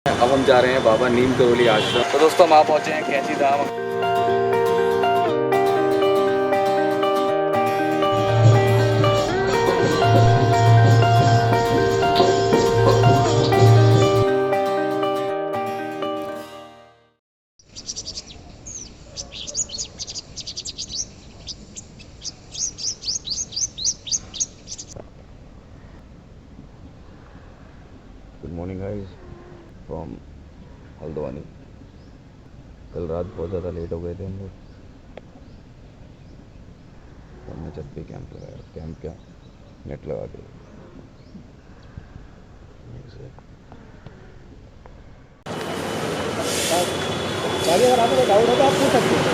अब हम जा रहे हैं बाबा नीम करोली आश्रम। तो दोस्तों हम आ पहुँचे हैं Kainchi Dham. Good morning guys from Haldwani. कल रात बहुत ज़्यादा लेट हो गए थे हम लोग। हमने छत पे कैंप लगाया। कैंप क्या, नेट लगा के। अगर आपको डाउट हो तो आप पूछ सकते हैं।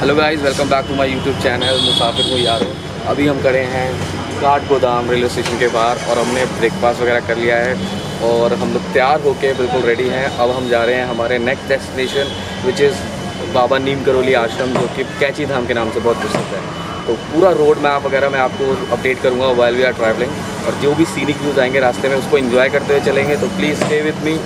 Hello guys, welcome back to my YouTube channel Musafir को यारो। अभी हम खड़े हैं काठ गोदाम रेलवे स्टेशन के बाहर और हमने ब्रेकफास्ट वगैरह कर लिया है और हम लोग तैयार होके बिल्कुल रेडी हैं। अब हम जा रहे हैं हमारे नेक्स्ट डेस्टिनेशन विच इज़ बाबा नीम करोली आश्रम, जो कि कैची धाम के नाम से बहुत प्रसिद्ध है। तो पूरा रोड मैप वगैरह मैं आपको अपडेट करूँगा वाइल वी आर ट्रैवलिंग, और जो भी सीनिक व्यूज़ आएंगे रास्ते में उसको एंजॉय करते हुए चलेंगे। तो please stay with me.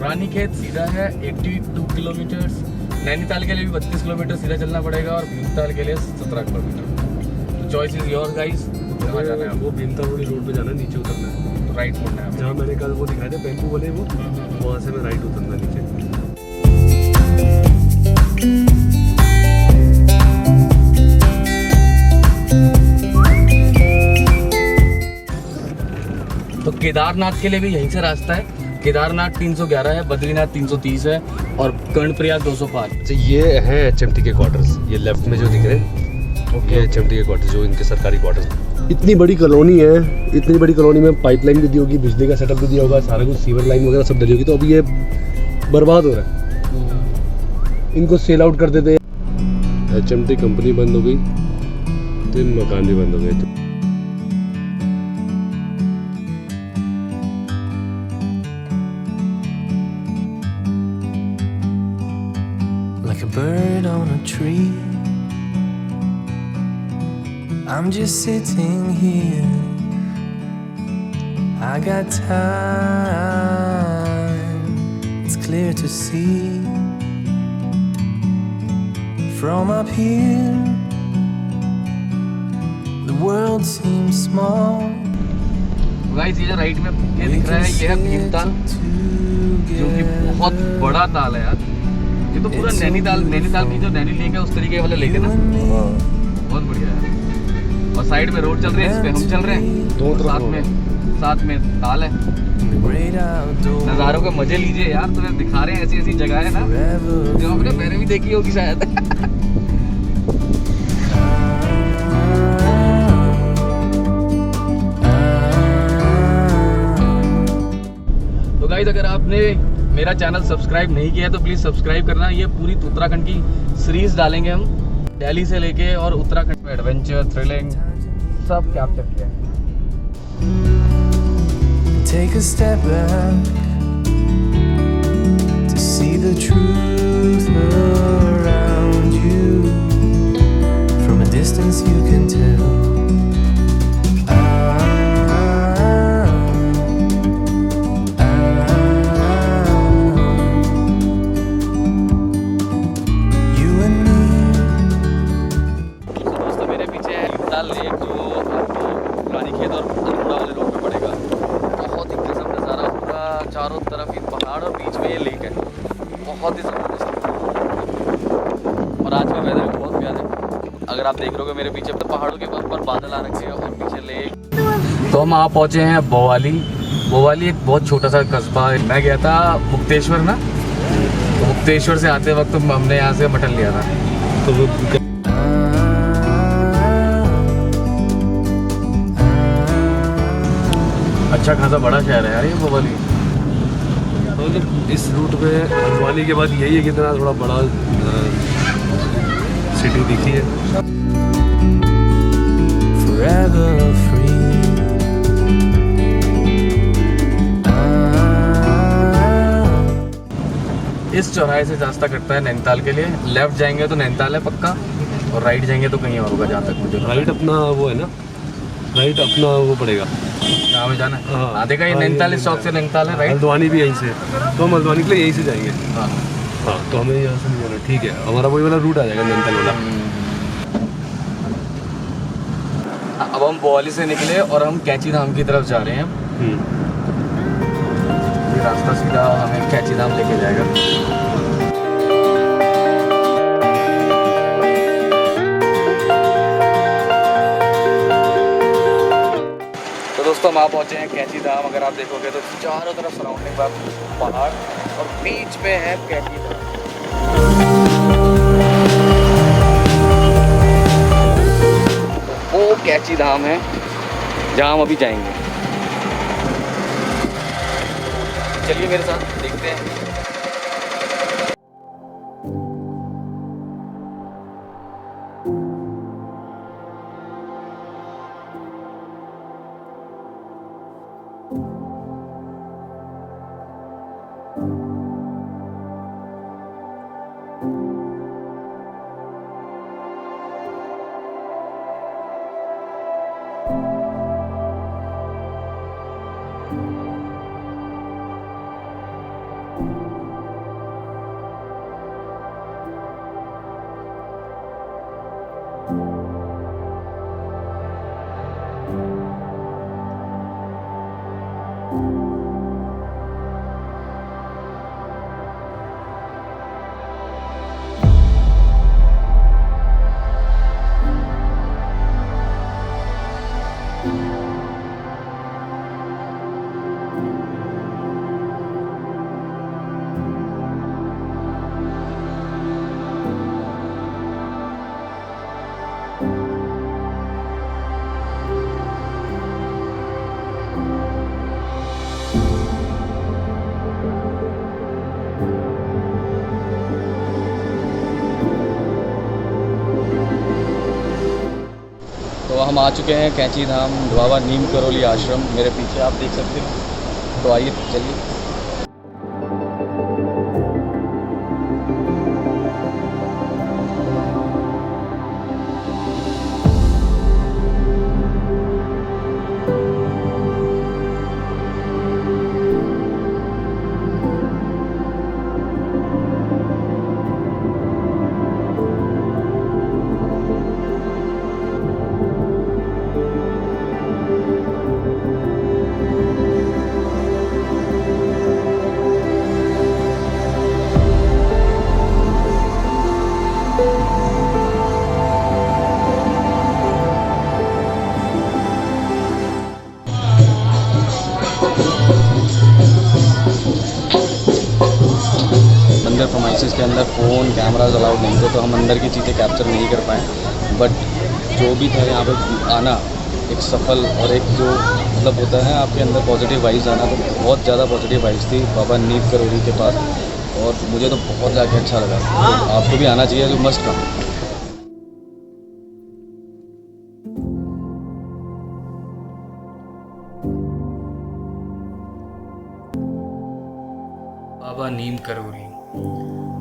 Ranikhet सीधा है 82 किलोमीटर्स, नैनीताल के लिए भी 32 किलोमीटर सीधा चलना पड़ेगा और भीमताल के लिए 17 किलोमीटर। तो चॉइस इज योर गाइस। कहाँ जाना है? वो भीमताल वाली रोड पे जाना है, नीचे उतरना है। तो राइट मुड़ना है। जहाँ मैंने कल वो दिखाए थे टेम्पू वाले, वो वहाँ से मैं राइट उतरना है नीचे। तो केदारनाथ के लिए भी यहीं से रास्ता है। केदारनाथ 311 है, बद्रीनाथ 330 है और कर्णप्रयाग 205। तो ये है HMT के क्वार्टर्स, ये लेफ्ट में जो दिख रहे हैं ये HMT के क्वार्टर्स, जो इनके सरकारी क्वार्टर्स। इतनी बड़ी कॉलोनी है, इतनी बड़ी कॉलोनी में पाइपलाइन भी दी होगी, बिजली का सेटअप भी दिया होगा, सारा कुछ सीवर लाइन वगैरह सब डली होगी। तो अभी ये बर्बाद हो रहा है। इनको सेल आउट कर देते। HMT कंपनी बंद हो गई तो मकान भी बंद हो गए। Like a bird on a tree, I'm just sitting here. I got time, it's clear to see. From up here, the world seems small. Guys ये जो राइट में ये दिख रहा है ये है भीमताल, जो कि बहुत बड़ा ताल है यार। ये तो पूरा नैनीताल की जो नैनी लेक है उस तरीके वाला लेक है ना, बहुत बढ़िया है। और साइड में रोड चल रही है, इस पे हम चल रहे हैं, दो साथ में ताल है। नज़ारों के मजे लीजिए यार। तुम्हें दिखा रहे हैं ऐसी ऐसी जगह है ना जो आपने पहले भी देखी होगी शायद। तो गाइस अगर आपने मेरा चैनल सब्सक्राइब नहीं किया है तो प्लीज़ सब्सक्राइब करना। ये पूरी उत्तराखंड की सीरीज डालेंगे हम, दिल्ली से लेके और उत्तराखंड में एडवेंचर, थ्रिलिंग सब कैप्चर किया है। Take a step back to see the truth around you. From a distance you can tell. You and me. दोस्तों मेरे पीछे है भीमताल लेक, जो आपको रानीखेत और अल्मोड़ा वाले रोड पे पड़ेगा। बहुत ही गजब नज़ारा, पूरा चारों तरफ ही पहाड़ और बीच में ये लेक है। बहुत ही ज़बरदस्त। और आज का वेदर भी बहुत प्यारा है। अगर आप देख रहे हो मेरे पीछे तो पहाड़ों के ऊपर बादल आ रखे हैं और पीछे लेक। तो हम आ पहुँचे हैं बोवाली। बोवाली एक बहुत छोटा सा कस्बा है। मैं गया था मुक्तेश्वर ना, तो मुक्तेश्वर से आते वक्त हमने यहाँ से मटन लिया था। तो वो अच्छा खासा बड़ा शहर है यार ये बोवाली। तो मतलब इस रूट पे हल्द्वानी के बाद यही है कि इतना थोड़ा बड़ा सिटी दिखती है। forever free. इस चौराहे से रास्ता कटता है नैनीताल के लिए। लेफ्ट जाएंगे तो नैनीताल है पक्का, और राइट जाएंगे तो कहीं और होगा जहाँ तक मुझे पता है। राइट अपना वो है ना, राइट अपना वो पड़ेगा जहाँ हमें जाना है। हाँ। हाँ देखा, ये हाँ, नैनीताल ये इस चौक से नैनीताल है राइट। हल्द्वानी भी यहीं से, तो हम हल्द्वानी के लिए यहीं से जाएंगे। हाँ हाँ, तो हमें यहाँ से नहीं जाना, ठीक है, हमारा वही वाला रूट आ जाएगा नैनीताल वाला। अब हम बोली से निकले और हम कैंची धाम की तरफ जा रहे हैं। ये रास्ता सीधा हमें कैंची धाम लेके जाएगा। तो दोस्तों हम आ पहुँचे हैं कैंची धाम। अगर आप देखोगे तो चारों तरफ सराउंडिंग पहाड़ और बीच में है कैंची धाम। वो कैंची धाम है जहाँ हम अभी जाएंगे। चलिए मेरे साथ देखते हैं। तो हम आ चुके हैं कैंची धाम बाबा नीम करोली आश्रम। मेरे पीछे आप देख सकते हो। तो आइए चलिए। अंदर प्रोमाइसेस के अंदर फ़ोन कैमराज अलाउड नहीं थे, तो हम अंदर की चीज़ें कैप्चर नहीं कर पाए। बट जो भी था यहाँ पे आना एक सफल, और एक जो मतलब होता है आपके अंदर पॉजिटिव वाइब्स आना, तो बहुत ज़्यादा पॉजिटिव वाइब्स थी बाबा नीम करोली के पास, और मुझे तो बहुत जाके अच्छा लगा। तो आपको भी आना चाहिए, जो मस्ट कम। बाबा नीम करोली,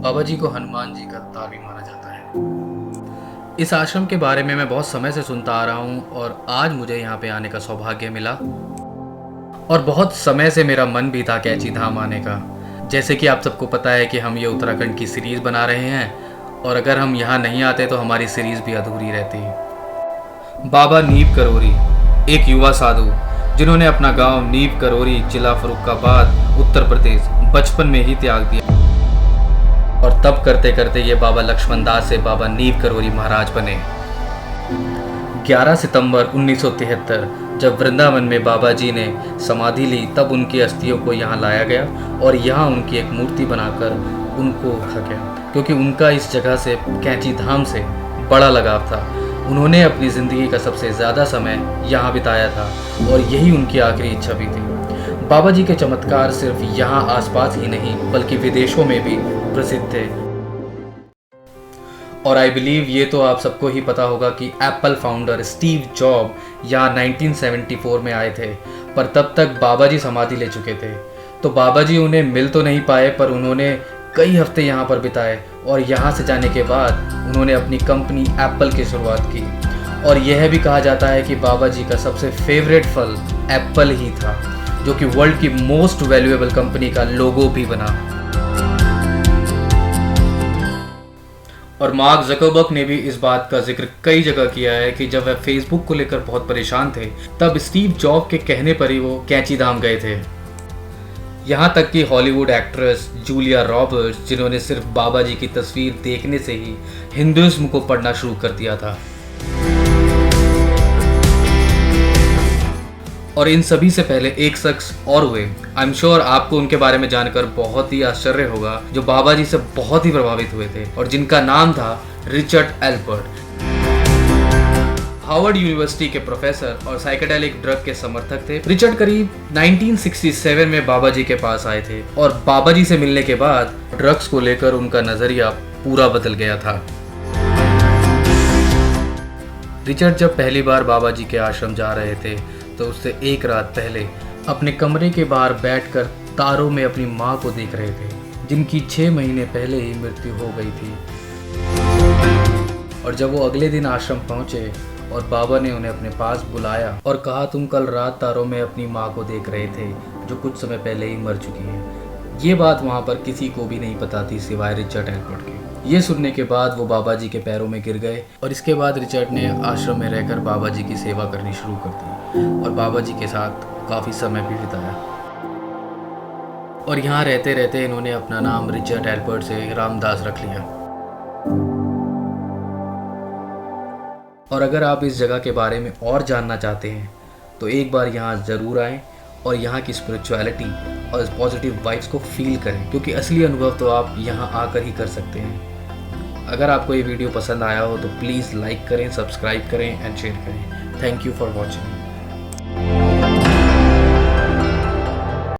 बाबा जी को हनुमान जी का अवतार भी माना जाता है। इस आश्रम के बारे में मैं बहुत समय से सुनता आ रहा हूँ, और आज मुझे यहाँ पे आने का सौभाग्य मिला। और बहुत समय से मेरा मन भी था कैंची धाम आने का। जैसे कि आप सबको पता है कि हम ये उत्तराखंड की सीरीज़ बना रहे हैं, और अगर हम यहाँ नहीं आते तो हमारी सीरीज़ भी अधूरी रहती। बाबा नीम करोली एक युवा साधु जिन्होंने अपना गांव नीम करोली, जिला फर्रुखाबाद, उत्तर प्रदेश बचपन में ही त्याग दिया, और तब करते करते ये बाबा लक्ष्मण दास से बाबा नीम करोली महाराज बने। 11 सितंबर 1973 जब वृंदावन में बाबा जी ने समाधि ली, तब उनकी अस्थियों को यहाँ लाया गया और यहाँ उनकी एक मूर्ति बनाकर उनको रखा गया, क्योंकि उनका इस जगह से, कैंची धाम से बड़ा लगाव था। उन्होंने अपनी ज़िंदगी का सबसे ज़्यादा समय यहाँ बिताया था, और यही उनकी आखिरी इच्छा भी थी। बाबा जी के चमत्कार सिर्फ यहाँ आसपास ही नहीं बल्कि विदेशों में भी प्रसिद्ध थे। और आई बिलीव ये तो आप सबको ही पता होगा कि एप्पल फाउंडर स्टीव जॉब यहाँ 1974 में आए थे, पर तब तक बाबा जी समाधि ले चुके थे। तो बाबा जी उन्हें मिल तो नहीं पाए, पर उन्होंने कई हफ्ते यहाँ पर बिताए और यहाँ से जाने के बाद उन्होंने अपनी कंपनी एप्पल की शुरुआत की। और यह भी कहा जाता है कि बाबा जी का सबसे फेवरेट फल एप्पल ही था, जो कि वर्ल्ड की मोस्ट वैल्यूएबल कंपनी का लोगो भी बना। और मार्क ज़करबर्ग ने भी इस बात का जिक्र कई जगह किया है कि जब वह फेसबुक को लेकर बहुत परेशान थे, तब स्टीव जॉब के कहने पर ही वो कैंची धाम गए थे। यहाँ तक कि हॉलीवुड एक्ट्रेस जूलिया रॉबर्ट्स, जिन्होंने सिर्फ बाबा जी की तस्वीर देखने से ही हिंदुइज्म को पढ़ना शुरू कर दिया था। और इन सभी से पहले एक शख्स और हुए, आई एम श्योर आपको उनके बारे में जानकर बहुत ही आश्चर्य होगा, जो बाबा जी से बहुत ही प्रभावित हुए थे और जिनका नाम था रिचर्ड एल्पर्ट। हार्वर्ड यूनिवर्सिटी के प्रोफेसर और साइकेडेलिक ड्रग के समर्थक थे। रिचर्ड करीब 1967 में बाबा जी के पास आए थे और बाबा जी से मिलने के बाद ड्रग्स को लेकर उनका नजरिया पूरा बदल गया था। रिचर्ड जब पहली बार बाबा जी के आश्रम जा रहे थे, तो उससे एक रात पहले अपने कमरे के बाहर बैठकर तारों में अपनी माँ को देख रहे थे, जिनकी 6 महीने पहले ही मृत्यु हो गई थी। और जब वो अगले दिन आश्रम पहुंचे और बाबा ने उन्हें अपने पास बुलाया और कहा, तुम कल रात तारों में अपनी माँ को देख रहे थे जो कुछ समय पहले ही मर चुकी है। ये बात वहाँ पर किसी को भी नहीं पता थी सिवाय रिचर्ड एल्पर्ट के। ये सुनने के बाद वो बाबा जी के पैरों में गिर गए और इसके बाद रिचर्ड ने आश्रम में रहकर बाबा जी की सेवा करनी शुरू कर दी और बाबा जी के साथ काफ़ी समय भी बिताया। और यहाँ रहते रहते इन्होंने अपना नाम रिचर्ड एल्पर्ट से रामदास रख लिया। और अगर आप इस जगह के बारे में और जानना चाहते हैं तो एक बार यहाँ ज़रूर आएँ और यहाँ की स्पिरिचुअलिटी और पॉजिटिव वाइब्स को फील करें, क्योंकि असली अनुभव तो आप यहाँ आकर ही कर सकते हैं। अगर आपको ये वीडियो पसंद आया हो तो प्लीज़ लाइक करें, सब्सक्राइब करें एंड शेयर करें। Thank you for watching.